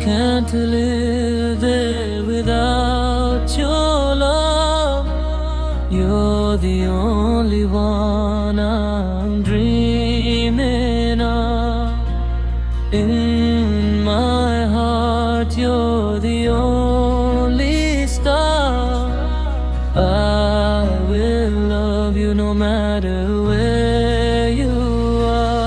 can't live there without your love. You're the only one I'm dreaming of. In my heart, you're the only star. I will love you no matter where you are.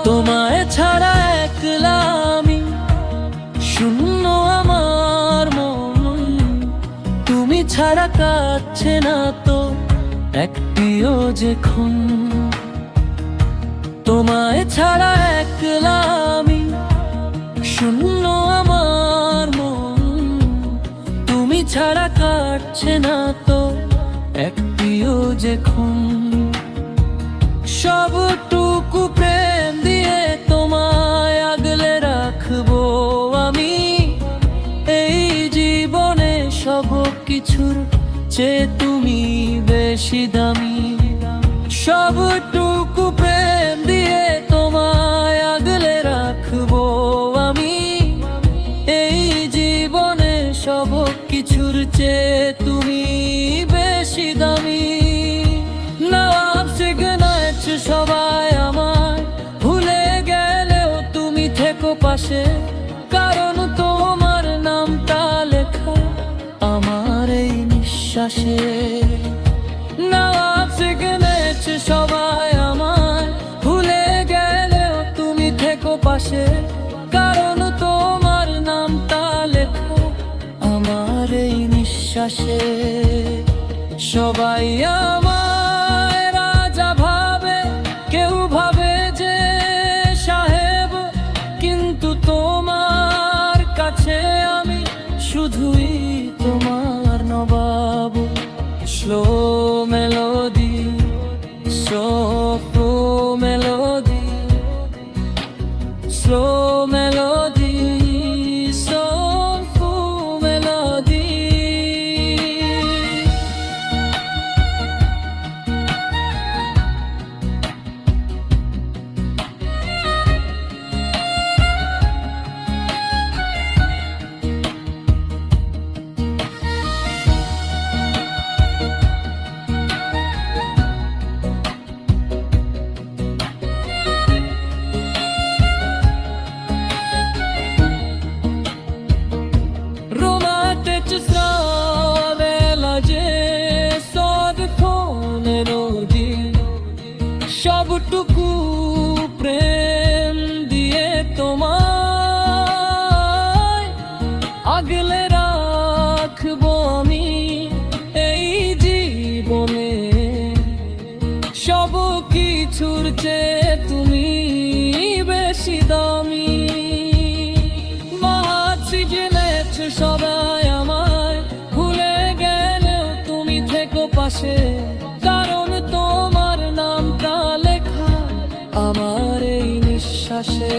তোমায় ছাড়া একলা আমি, শূন্য আমার মন। তুমি ছাড়া কাটছে না তো একটিও যে ক্ষণ। তোমায় ছাড়া একলা আমি, শূন্য আমার মন। তুমি ছাড়া কাটছে না তো একটিও যে ক্ষণ। সবটুকু প্রেম দিয়ে তোমায় আগলে রাখবো আমি এই জীবনে। সব কিছুর চেয়ে তুমি বেশি দামি। সবটুকু প্রেম দিয়ে তোমায় আগলে রাখবো আমি এই জীবনে। সব কিছুর চেয়ে তুমি বেশি দামি। সবাই আমায় ভুলে গেলেও তুমি থেকো পাশে, কারণ তোমার নামটা লেখা আমার এই নিঃশ্বাসে। সবাই আমায় ভুলে গেলেও তুমি থেকো পাশে, কারণ তোমার নামটা লেখা আমার এই নিঃশ্বাসে। সবাই আমায় রাজা ভাবে, কেউ ভাবে যে সাহেব, কিন্তু তোমার কাছে আমি শুধুই তোমার নবাব। Slow melody, slow melody, slow melody, slow melody. সবটুকু প্রেম দিয়ে তোমায় আগলে রাখবো আমি এই জীবনে। সব কিছুর চেয়ে তুমি বেশি দামি। মাছি জেনেছো সবাই আমায় ভুলে গেলেও তুমি থেকো পাশে, কারণ তোমার নামটা লেখা আমার এই নিঃশ্বাসে।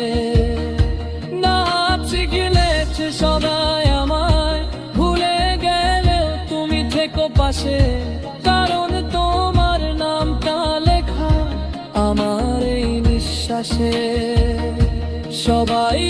নাচি গেলেছে সবাই আমায় ভুলে গেলেও তুমি থেকো পাশে, কারণ তোমার নামটা লেখা আমার এই নিঃশ্বাসে। সবাই